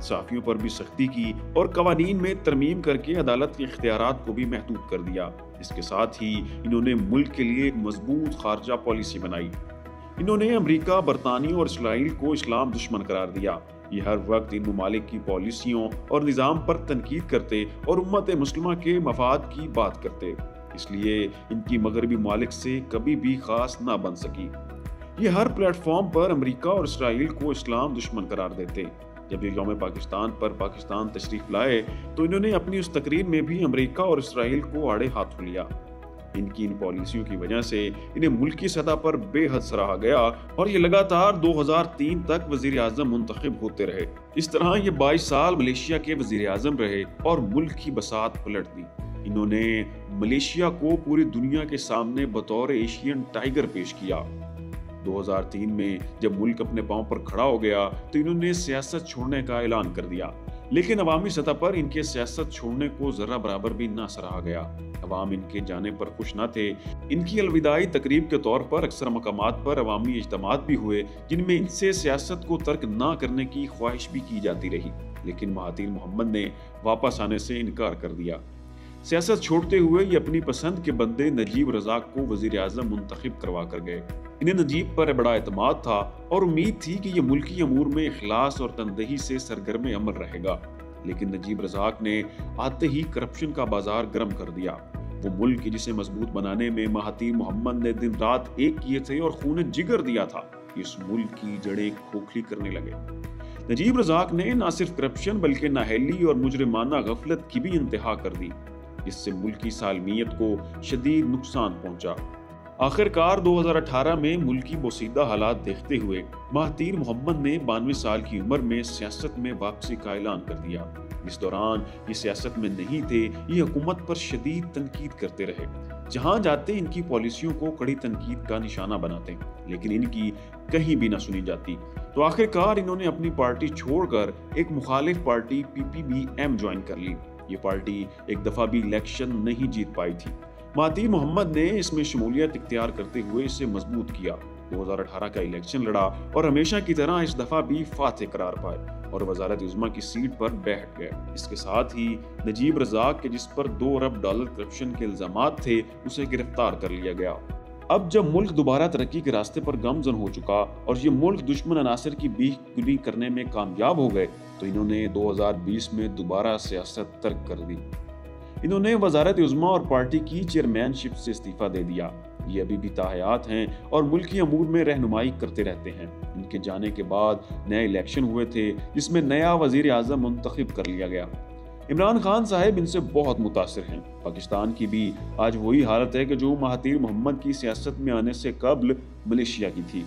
صحافیوں پر بھی سختی کی اور قوانین میں ترمیم کر کے عدالت کے اختیارات کو بھی محدود کر دیا۔ اس کے ساتھ ہی انہوں نے ملک کے لیے ایک مضبوط خارجہ پالیسی بنائی۔ انہوں نے امریکہ، برطانیہ اور اسرائیل کو اسلام دشمن قرار دیا۔ یہ ہر وقت ان ممالک کی پالیسیوں اور نظام پر تنقید کرتے اور امت مسلمہ کے مفاد کی بات کرتے، اس لیے ان کی مغربی ممالک سے کبھی بھی خاص نہ بن سکی۔ یہ ہر پلیٹ فارم پر امریکہ اور اسرائیل کو اسلام دشمن قرار دیتے۔ جب یہ یوم پاکستان پر پاکستان تشریف لائے تو انہوں نے اپنی اس تقریر میں بھی امریکہ اور اسرائیل کو آڑے ہاتھوں لیا۔ ان کی ان پالیسیوں کی وجہ سے انہیں ملکی سطح پر بے حد سراہا گیا اور یہ لگاتار 2003 تک وزیر اعظم منتخب ہوتے رہے۔ اس طرح یہ 22 سال ملیشیا کے وزیر اعظم رہے اور ملک کی بساط پلٹ دی۔ انہوں نے ملیشیا کو پوری دنیا کے سامنے بطور ایشین ٹائیگر پیش کیا۔ 2003 میں جب ملک اپنے پاؤں پر کھڑا ہو گیا تو انہوں نے سیاست چھوڑنے کا اعلان کر دیا، لیکن عوامی سطح پر ان کے سیاست چھوڑنے کو ذرہ برابر بھی نہ سراہا گیا۔ عوام ان کے جانے پر خوش نہ تھے۔ ان کی الوداعی تقریب کے طور پر اکثر مقامات پر عوامی اجتماعات بھی ہوئے جن میں ان سے سیاست کو ترک نہ کرنے کی خواہش بھی کی جاتی رہی، لیکن مہاتیر محمد نے واپس آنے سے انکار کر دیا۔ سیاست چھوڑتے ہوئے یہ اپنی پسند کے بندے نجیب رزاق کو وزیر اعظم منتخب کروا کر گئے۔ انہیں نجیب پر بڑا اعتماد تھا اور امید تھی کہ یہ ملکی امور میں اخلاص اور تندہی سے سرگرم عمل رہے گا، لیکن نجیب رزاق نے آتے ہی کرپشن کا بازار گرم کر دیا۔ وہ ملک جسے مضبوط بنانے میں مہاتیر محمد نے دن رات ایک کیے تھے اور خون جگر دیا تھا، اس ملک کی جڑیں کھوکھلی کرنے لگے۔ نجیب رزاق نے نہ صرف کرپشن بلکہ نااہلی اور مجرمانہ غفلت کی بھی انتہا کر دی، جس سے ملک کی سالمیت کو شدید نقصان پہنچا۔ آخرکار 2018 میں ملکی بوسیدہ حالات دیکھتے ہوئے مہاتیر محمد نے 92 سال کی عمر میں سیاست میں واپسی کا اعلان کر دیا۔ اس دوران یہ سیاست میں نہیں تھے، یہ حکومت پر شدید تنقید کرتے رہے۔ جہاں جاتے ان کی پالیسیوں کو کڑی تنقید کا نشانہ بناتے، لیکن ان کی کہیں بھی نہ سنی جاتی۔ تو آخرکار انہوں نے اپنی پارٹی چھوڑ کر ایک مخالف پارٹی PPBM جوائن کر لی۔ یہ پارٹی ایک دفعہ بھی الیکشن نہیں جیت پائی تھی۔ مہاتیر محمد نے اس میں شمولیت اختیار کرتے ہوئے اسے مضبوط کیا، 2018 کا الیکشن لڑا اور ہمیشہ کی طرح اس دفعہ بھی فاتح قرار پائے اور وزارت عظمیٰ کی سیٹ پر بیٹھ گئے۔ اس کے ساتھ ہی نجیب رزاق کے جس پر $2 ارب کرپشن کے الزامات تھے اسے گرفتار کر لیا گیا۔ اب جب ملک دوبارہ ترقی کے راستے پر گامزن ہو چکا اور یہ ملک دشمن عناصر کی بیخ گلی کرنے میں کامیاب ہو گئے تو انہوں نے 2020 میں دوبارہ سیاست ترک کر دی۔ انہوں نے وزارت عظمیٰ اور پارٹی کی چیئرمین شپ سے استعفیٰ دے دیا۔ یہ ابھی بھی تاحیات ہیں اور ملکی امور میں رہنمائی کرتے رہتے ہیں۔ ان کے جانے کے بعد نئے الیکشن ہوئے تھے جس میں نیا وزیر اعظم منتخب کر لیا گیا۔ عمران خان صاحب ان سے بہت متاثر ہیں۔ پاکستان کی بھی آج وہی حالت ہے کہ جو مہاتیر محمد کی سیاست میں آنے سے قبل ملیشیا کی تھی۔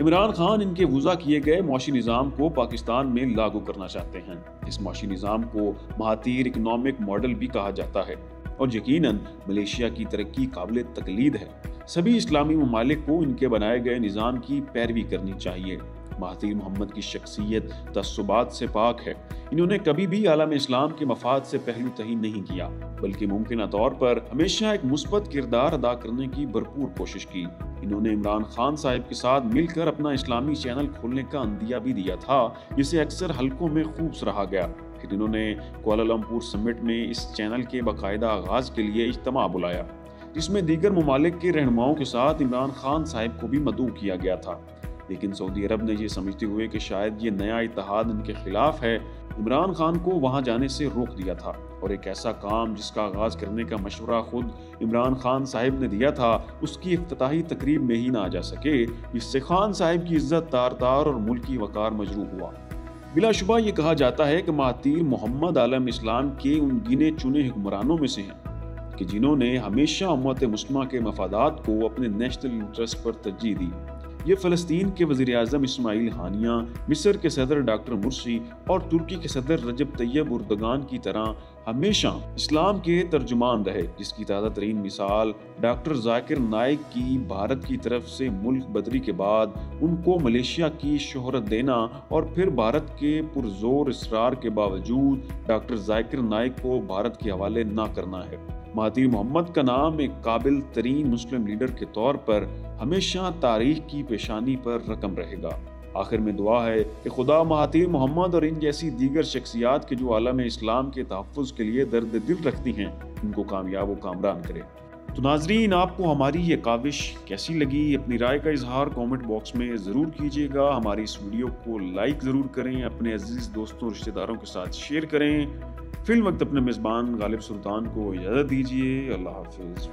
عمران خان ان کے وضع کیے گئے معاشی نظام کو پاکستان میں لاگو کرنا چاہتے ہیں۔ اس معاشی نظام کو مہاتیر اکنامک ماڈل بھی کہا جاتا ہے اور یقیناً ملیشیا کی ترقی قابل تقلید ہے۔ سبھی اسلامی ممالک کو ان کے بنائے گئے نظام کی پیروی کرنی چاہیے۔ مہاتیر محمد کی شخصیت تعصبات سے پاک ہے۔ انہوں نے کبھی بھی عالم اسلام کے مفاد سے پہلو تہی نہیں کیا، بلکہ ممکنہ طور پر ہمیشہ ایک مثبت کردار ادا کرنے کی بھرپور کوشش کی۔ انہوں نے عمران خان صاحب کے ساتھ مل کر اپنا اسلامی چینل کھولنے کا عندیہ بھی دیا تھا، جسے اکثر حلقوں میں خوب سراہا گیا۔ پھر انہوں نے کوالالمپور سمٹ میں اس چینل کے باقاعدہ آغاز کے لیے اجتماع بلایا، جس میں دیگر ممالک کے رہنماؤں کے ساتھ عمران خان صاحب کو بھی مدعو کیا گیا تھا، لیکن سعودی عرب نے یہ سمجھتے ہوئے کہ شاید یہ نیا اتحاد ان کے خلاف ہے، عمران خان کو وہاں جانے سے روک دیا تھا اور ایک ایسا کام جس کا آغاز کرنے کا مشورہ خود عمران خان صاحب نے دیا تھا اس کی افتتاحی تقریب میں ہی نہ آ جا سکے، جس سے خان صاحب کی عزت تار تار اور ملکی وقار مجروح ہوا۔ بلا شبہ یہ کہا جاتا ہے کہ مہاتیر محمد عالم اسلام کے ان گنے چنے حکمرانوں میں سے ہیں کہ جنہوں نے ہمیشہ امت مسلمہ کے مفادات کو اپنے نیشنل انٹرسٹ پر ترجیح دی۔ یہ فلسطین کے وزیر اعظم اسماعیل ہانیہ، مصر کے صدر ڈاکٹر مرسی اور ترکی کے صدر رجب طیب اردگان کی طرح ہمیشہ اسلام کے ترجمان رہے، جس کی تازہ ترین مثال ڈاکٹر ذاکر نائک کی بھارت کی طرف سے ملک بدری کے بعد ان کو ملیشیا کی شہرت دینا اور پھر بھارت کے پرزور اصرار کے باوجود ڈاکٹر ذاکر نائک کو بھارت کے حوالے نہ کرنا ہے۔ مہاتیر محمد کا نام ایک قابل ترین مسلم لیڈر کے طور پر ہمیشہ تاریخ کی پیشانی پر رقم رہے گا۔ آخر میں دعا ہے کہ خدا مہاتیر محمد اور ان جیسی دیگر شخصیات کے جو عالم اسلام کے تحفظ کے لیے درد دل رکھتی ہیں ان کو کامیاب و کامران کرے۔ تو ناظرین، آپ کو ہماری یہ کاوش کیسی لگی؟ اپنی رائے کا اظہار کامنٹ باکس میں ضرور کیجیے گا۔ ہماری اس ویڈیو کو لائک ضرور کریں، اپنے عزیز دوستوں رشتہ داروں کے ساتھ شیئر کریں۔ فی الوقت اپنے میزبان غالب سلطان کو اجازت دیجیے۔ اللہ حافظ۔